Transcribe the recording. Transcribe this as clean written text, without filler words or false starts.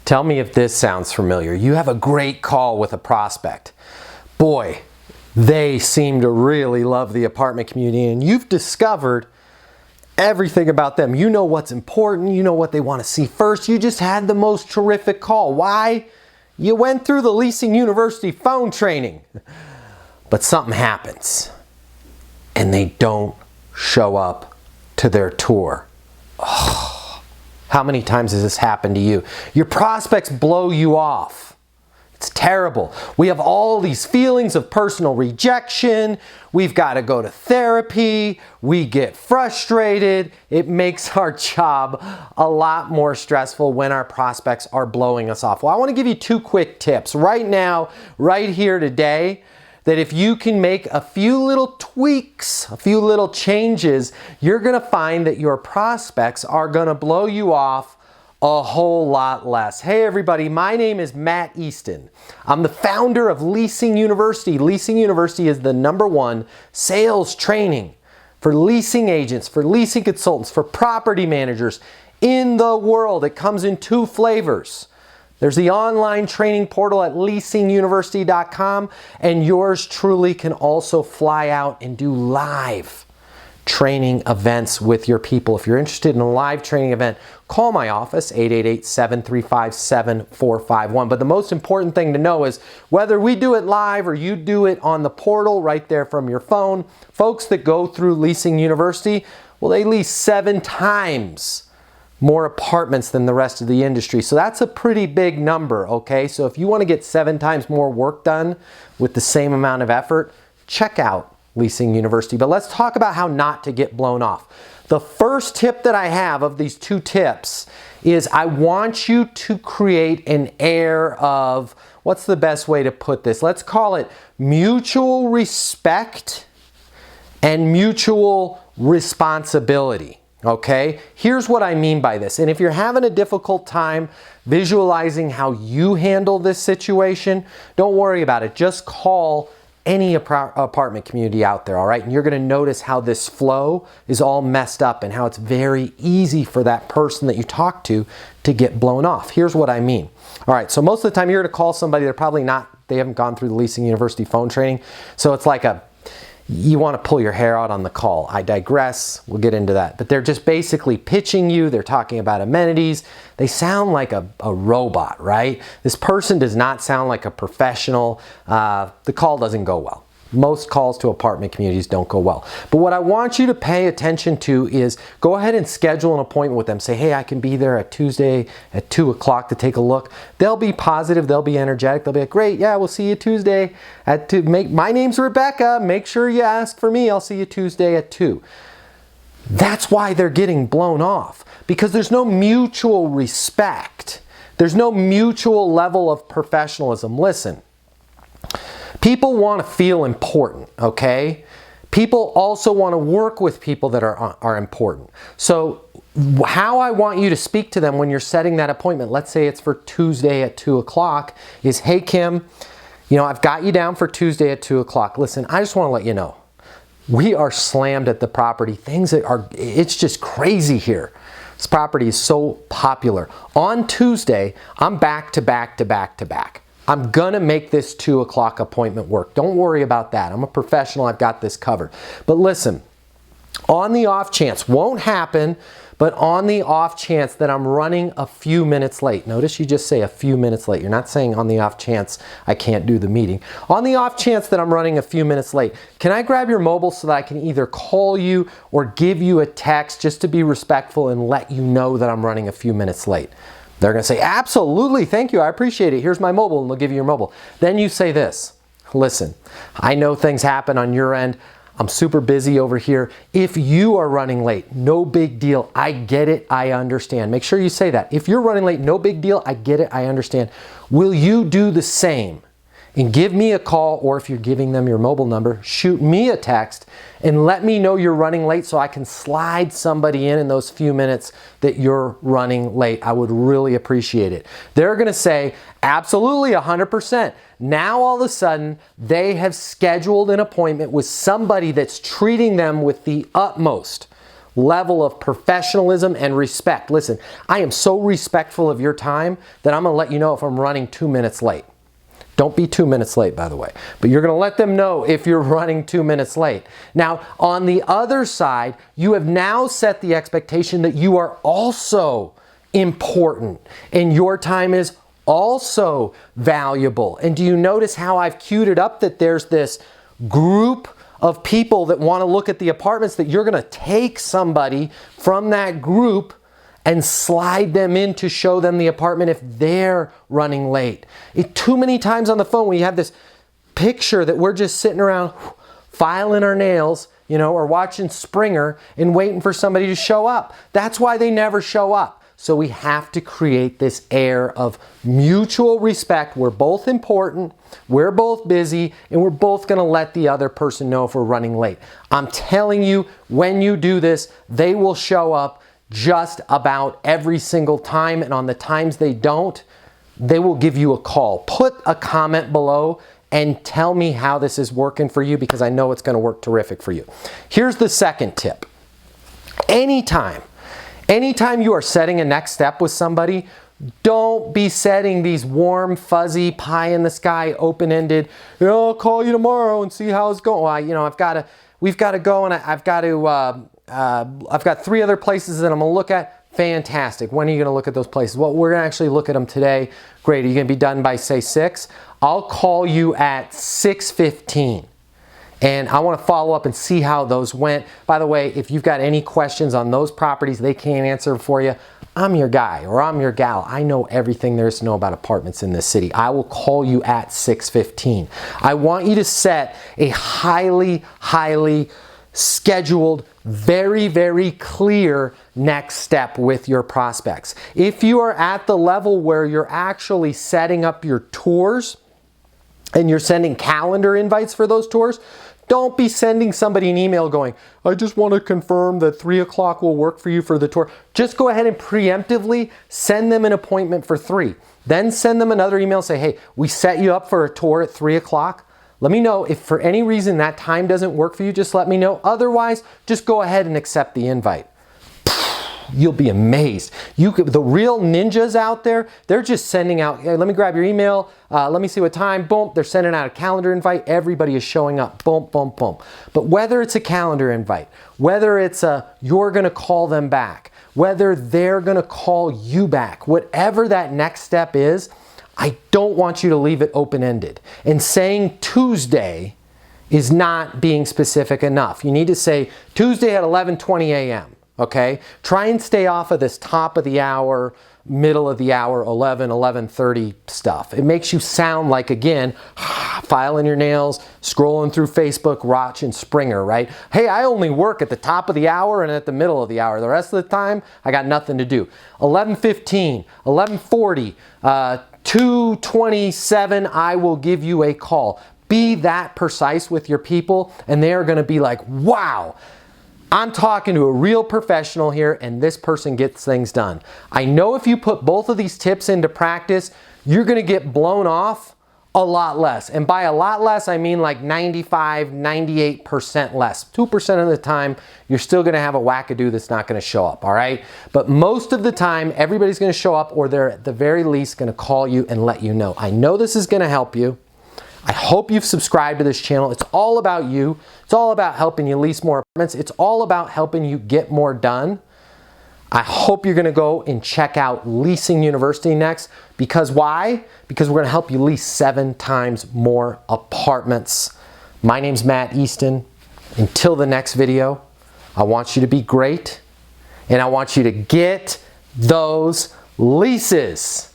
Tell me if this sounds familiar. You have a great call with a prospect. Boy, they seem to really love the apartment community, and you've discovered everything about them. You know what's important. You know what they want to see first. You just had the most terrific call. Why? You went through the Leasing University phone training. But something happens, and they don't show up to their tour. Oh. How many times has this happened to you? Your prospects blow you off. It's terrible. We have all these feelings of personal rejection. We've got to go to therapy. We get frustrated. It makes our job a lot more stressful when our prospects are blowing us off. Well, I want to give you 2 quick tips right now, right here today, that if you can make a few little tweaks, a few little changes, you're gonna find that your prospects are gonna blow you off a whole lot less. Hey everybody, my name is Matt Easton. I'm the founder of Leasing University. Leasing University is the #1 sales training for leasing agents, for leasing consultants, for property managers in the world. It comes in 2 flavors. There's the online training portal at leasinguniversity.com, and yours truly can also fly out and do live training events with your people. If you're interested in a live training event, call my office, 888-735-7451. But the most important thing to know is whether we do it live or you do it on the portal right there from your phone, folks that go through Leasing University, well, they lease 7 times more apartments than the rest of the industry. So that's a pretty big number, okay? So if you want to get 7 times more work done with the same amount of effort, check out Leasing University. But let's talk about how not to get blown off. The first tip that I have of these 2 tips is I want you to create an air of, what's the best way to put this? Let's call it mutual respect and mutual responsibility. Okay, here's what I mean by this. And if you're having a difficult time visualizing how you handle this situation, don't worry about it. Just call any apartment community out there, all right? And you're gonna notice how this flow is all messed up and how it's very easy for that person that you talk to get blown off. Here's what I mean. All right, so most of the time you're gonna call somebody, they haven't gone through the Leasing University phone training. So it's like you want to pull your hair out on the call. I digress. We'll get into that. But they're just basically pitching you. They're talking about amenities. They sound like a robot, right? This person does not sound like a professional. The call doesn't go well. Most calls to apartment communities don't go well. But what I want you to pay attention to is go ahead and schedule an appointment with them. Say, hey, I can be there at Tuesday at 2 o'clock to take a look. They'll be positive. They'll be energetic. They'll be like, great, yeah, we'll see you Tuesday at 2. My name's Rebecca. Make sure you ask for me. I'll see you Tuesday at 2. That's why they're getting blown off, because there's no mutual respect. There's no mutual level of professionalism. Listen. People want to feel important, okay? People also want to work with people that are important. So how I want you to speak to them when you're setting that appointment, let's say it's for Tuesday at 2 o'clock, is, hey Kim, I've got you down for Tuesday at 2 o'clock. Listen, I just want to let you know, we are slammed at the property. It's just crazy here. This property is so popular. On Tuesday, I'm back to back to back to back. I'm gonna make this 2 o'clock appointment work. Don't worry about that. I'm a professional, I've got this covered. But listen, on the off chance, won't happen, but on the off chance that I'm running a few minutes late. Notice you just say a few minutes late. You're not saying on the off chance I can't do the meeting. On the off chance that I'm running a few minutes late, can I grab your mobile so that I can either call you or give you a text just to be respectful and let you know that I'm running a few minutes late? They're going to say, absolutely, thank you, I appreciate it. Here's my mobile, and they'll give you your mobile. Then you say this, listen, I know things happen on your end. I'm super busy over here. If you are running late, no big deal. I get it, I understand. Make sure you say that. If you're running late, no big deal. I get it, I understand. Will you do the same? And give me a call, or if you're giving them your mobile number, shoot me a text and let me know you're running late so I can slide somebody in those few minutes that you're running late. I would really appreciate it. They're gonna say, absolutely, 100%. Now all of a sudden, they have scheduled an appointment with somebody that's treating them with the utmost level of professionalism and respect. Listen, I am so respectful of your time that I'm going to let you know if I'm running 2 minutes late. Don't be 2 minutes late, by the way. But you're going to let them know if you're running 2 minutes late. Now, on the other side, you have now set the expectation that you are also important and your time is also valuable. And do you notice how I've queued it up that there's this group of people that want to look at the apartments, that you're going to take somebody from that group and slide them in to show them the apartment if they're running late. Too many times on the phone we have this picture that we're just sitting around filing our nails, you know, or watching Springer and waiting for somebody to show up. That's why they never show up. So we have to create this air of mutual respect. We're both important, we're both busy, and we're both going to let the other person know if we're running late. I'm telling you, when you do this, they will show up just about every single time, and on the times they don't, they will give you a call. Put a comment below and tell me how this is working for you, because I know it's going to work terrific for you. Here's the second tip. Anytime you are setting a next step with somebody, don't be setting these warm, fuzzy, pie in the sky, open-ended, you know, I'll call you tomorrow and see how it's going. Well, you know, we've got to go, and I've got 3 other places that I'm going to look at. Fantastic. When are you going to look at those places? Well, we're going to actually look at them today. Great. Are you going to be done by, say, 6? I'll call you at 6:15. And I want to follow up and see how those went. By the way, if you've got any questions on those properties they can't answer for you, I'm your guy or I'm your gal. I know everything there is to know about apartments in this city. I will call you at 6:15. I want you to set a highly scheduled, very clear next step with your prospects. If you are at the level where you're actually setting up your tours and you're sending calendar invites for those tours, don't be sending somebody an email going, I just want to confirm that 3 o'clock will work for you for the tour. Just go ahead and preemptively send them an appointment for 3. Then send them another email, say, hey, we set you up for a tour at 3 o'clock. Let me know if for any reason that time doesn't work for you, just let me know. Otherwise, just go ahead and accept the invite. You'll be amazed. The real ninjas out there, they're just sending out, hey, let me grab your email, let me see what time, boom, they're sending out a calendar invite, everybody is showing up, boom. But whether it's a calendar invite, whether it's you're gonna call them back, whether they're gonna call you back, whatever that next step is, I don't want you to leave it open-ended. And saying Tuesday is not being specific enough. You need to say Tuesday at 11:20 a.m. Okay? Try and stay off of this top of the hour, middle of the hour, 11:30 stuff. It makes you sound like, again, filing your nails, scrolling through Facebook, watching Springer, right? Hey, I only work at the top of the hour and at the middle of the hour. The rest of the time, I got nothing to do. 11:15, 11:40, 2:27, I will give you a call. Be that precise with your people, and they are going to be like, wow, I'm talking to a real professional here, and this person gets things done. I know if you put both of these tips into practice, you're going to get blown off a lot less. And by a lot less, I mean like 95, 98% less. 2% of the time, you're still going to have a wackadoo that's not going to show up, all right? But most of the time, everybody's going to show up, or they're at the very least going to call you and let you know. I know this is going to help you. I hope you've subscribed to this channel. It's all about you. It's all about helping you lease more apartments. It's all about helping you get more done. I hope you're going to go and check out Leasing University next. Because why? Because we're going to help you lease 7 times more apartments. My name's Matt Easton. Until the next video, I want you to be great, and I want you to get those leases.